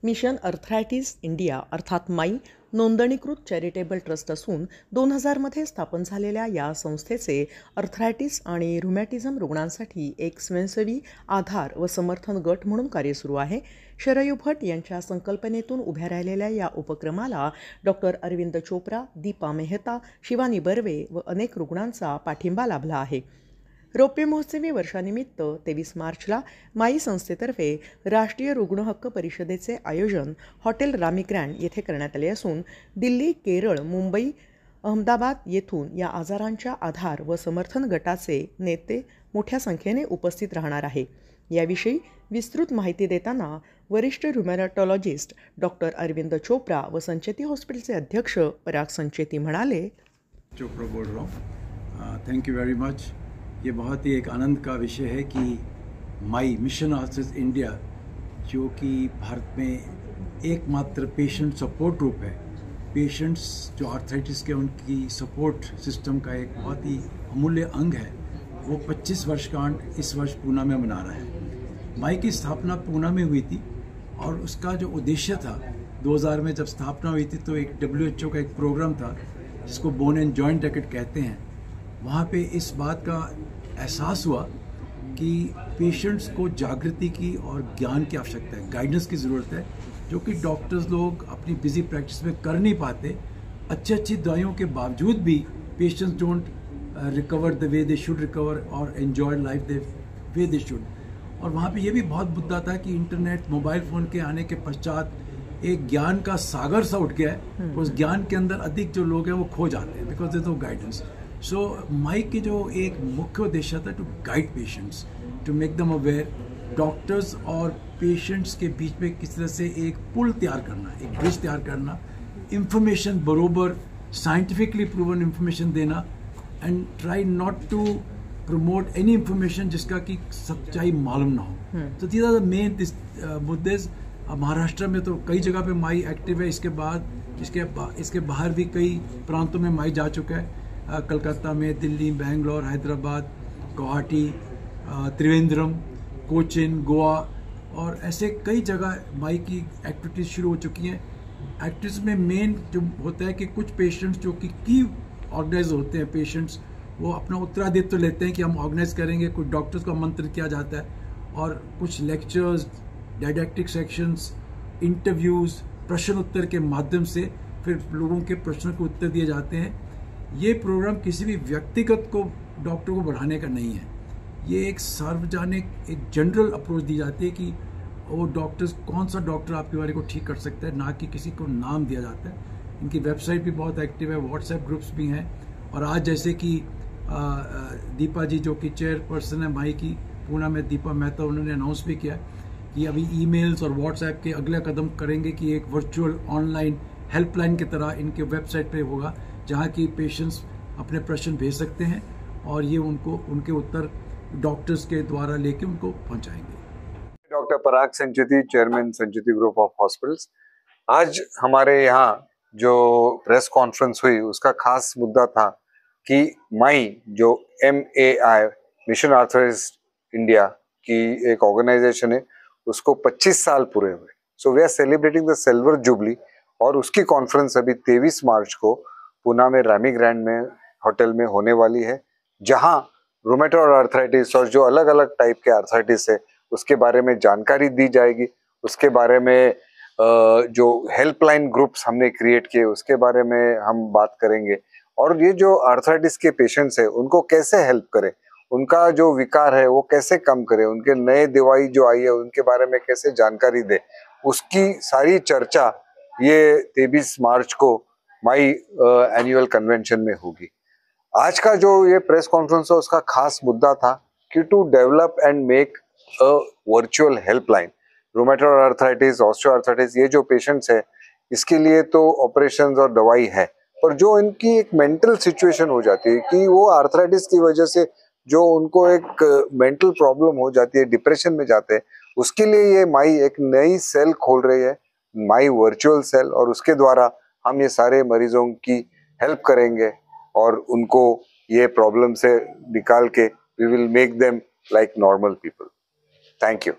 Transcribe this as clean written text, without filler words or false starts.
Mission arthritis India अर्थात माई नोंदणीकृत charitable trust असून 2000मध्ये स्थापन झालेल्या या संस्थेचे अर्थरायटिस आणि रुमॅटिझम रुग्णांसाठी एक स्वयंसेवी आधार व समर्थन गट म्हणून कार्य सुरू आहे. शरयू भट यांच्या संकल्पनेतून उभ्या राहिलेल्या या उपक्रमाला डॉक्टर अरविंद चोप्रा, दीपा मेहता, शिवानी बर्वे व अनेक रुग्णांचा पाठिंबा लाभला आहे. रौप्य महोत्सवी वर्षानिमित्त 23 मार्चला माई संस्थेतर्फे राष्ट्रीय रुग्ण हक्क परिषदेचे आयोजन हॉटेल रामी ग्रँड येथे करण्यात आले असून दिल्ली, केरळ, मुंबई, अहमदाबाद येथून या आजारांच्या आधार व समर्थन गटाचे नेते मोठ्या संख्येने उपस्थित राहणार आहे. याविषयी विस्तृत माहिती देताना वरिष्ठ रुमॅटॉलॉजिस्ट डॉक्टर अरविंद चोप्रा व संचेती हॉस्पिटलचे अध्यक्ष पराग संचेती म्हणाले, चोप्रा बोल रहा हूँ. Thank you very much. ये बहुत ही एक आनंद का विषय है कि माई मिशन आर्थराइटिस इंडिया, जो कि भारत में एकमात्र पेशेंट सपोर्ट ग्रुप है, पेशेंट्स जो आर्थराइटिस के उनकी सपोर्ट सिस्टम का एक बहुत ही अमूल्य अंग है, वो 25 वर्षगांठ इस वर्ष पूना में मना रहा है. माई की स्थापना पूना में हुई थी और उसका जो उद्देश्य था 2000 में जब स्थापना हुई थी तो एक WHO का एक प्रोग्राम था जिसको बोन एंड जॉइंट रैकेट कहते हैं. वहाँ पे इस बात का एहसास हुआ कि पेशेंट्स को जागृति की और ज्ञान की आवश्यकता है, गाइडेंस की ज़रूरत है, जो कि डॉक्टर्स लोग अपनी बिजी प्रैक्टिस में कर नहीं पाते. अच्छी दवाइयों के बावजूद भी patients don't recover the way they should recover और enjoy life the way they should. और वहाँ पे ये भी बहुत मुद्दा था कि इंटरनेट, मोबाइल फ़ोन के आने के पश्चात एक ज्ञान का सागर सा उठ गया है. उस ज्ञान के अंदर अधिक जो लोग हैं वो खो जाते हैं because there is no guidance. So my के जो एक मुख्य उद्देश्य था to guide patients, to make them aware, doctors और पेशेंट्स के बीच में किस तरह से एक पुल तैयार करना, एक ब्रिज तैयार करना, इंफॉर्मेशन बरोबर साइंटिफिकली प्रूवन इंफॉर्मेशन देना, and try not to promote any information जिसका कि सच्चाई मालूम ना हो. तो दीज आर द मेन मुद्दे. महाराष्ट्र में तो कई जगह पे माई एक्टिव है. इसके बाहर भी कई प्रांतों में माई जा चुका है. कलकत्ता में, दिल्ली, बेंगलोर, हैदराबाद, गुवाहाटी, त्रिवेंद्रम, कोचिन, गोवा और ऐसे कई जगह माई की एक्टिविटीज़ शुरू हो चुकी हैं. एक्टिविटीज़ में मेन जो होता है कि कुछ पेशेंट्स जो कि की ऑर्गेनाइज होते हैं, पेशेंट्स वो अपना उत्तराधित्व लेते हैं कि हम ऑर्गेनाइज करेंगे. कुछ डॉक्टर्स को आमंत्रित किया जाता है और कुछ लेक्चर्स, डायडैक्टिक सेक्शंस, इंटरव्यूज़, प्रश्न उत्तर के माध्यम से फिर लोगों के प्रश्नों के उत्तर दिए जाते हैं. ये प्रोग्राम किसी भी व्यक्तिगत को डॉक्टर को बढ़ाने का नहीं है. ये एक सार्वजनिक, एक जनरल अप्रोच दी जाती है कि वो डॉक्टर्स, कौन सा डॉक्टर आपके बारे को ठीक कर सकता है, ना कि किसी को नाम दिया जाता है. इनकी वेबसाइट भी बहुत एक्टिव है, व्हाट्सएप ग्रुप्स भी हैं. और आज जैसे कि दीपा जी जो कि चेयरपर्सन है माई की पूना में, दीपा मेहता, उन्होंने अनाउंस भी किया कि अभी ईमेल्स और व्हाट्सएप के अगला कदम करेंगे कि एक वर्चुअल ऑनलाइन हेल्पलाइन की तरह इनके वेबसाइट पे होगा जहाँ की पेशेंट्स अपने प्रश्न भेज सकते हैं और ये उनके उत्तर डॉक्टर्स के द्वारा लेके उनको पहुँचाएंगे. Doctor Parag Sancheti, chairman Sancheti group of hospitals. आज हमारे यहाँ जो प्रेस कॉन्फ्रेंस हुई उसका खास मुद्दा था कि माई जो MAI मिशन आर्थराइटिस इंडिया की एक ऑर्गेनाइजेशन है, उसको 25 साल पूरे हुए. So we are celebrating the silver jubilee और उसकी कॉन्फ्रेंस अभी 23 मार्च को पूना में रामी ग्रैंड में होटल में होने वाली है, जहां रूमेटॉइड आर्थराइटिस और जो अलग अलग टाइप के आर्थराइटिस है उसके बारे में जानकारी दी जाएगी. उसके बारे में जो हेल्पलाइन ग्रुप्स हमने क्रिएट किए उसके बारे में हम बात करेंगे. और ये जो आर्थराइटिस के पेशेंट्स है उनको कैसे हेल्प करें, उनका जो विकार है वो कैसे कम करें, उनके नए दवाई जो आई है उनके बारे में कैसे जानकारी दे, उसकी सारी चर्चा ये 23 मार्च को माई एनुअल कन्वेंशन में होगी. आज का जो ये प्रेस कॉन्फ्रेंस है उसका खास मुद्दा था कि to develop and make a virtual helpline. Rheumatoid arthritis, osteoarthritis, ये जो पेशेंट्स है इसके लिए तो ऑपरेशंस और दवाई है, पर जो इनकी एक मेंटल सिचुएशन हो जाती है कि वो आर्थराइटिस की वजह से जो उनको एक मेंटल प्रॉब्लम हो जाती है, डिप्रेशन में जाते हैं, उसके लिए ये माई एक नई सेल खोल रही है, माई वर्चुअल सेल, और उसके द्वारा हम ये सारे मरीजों की हेल्प करेंगे और उनको ये प्रॉब्लम से निकाल के we will make them like normal people. Thank you.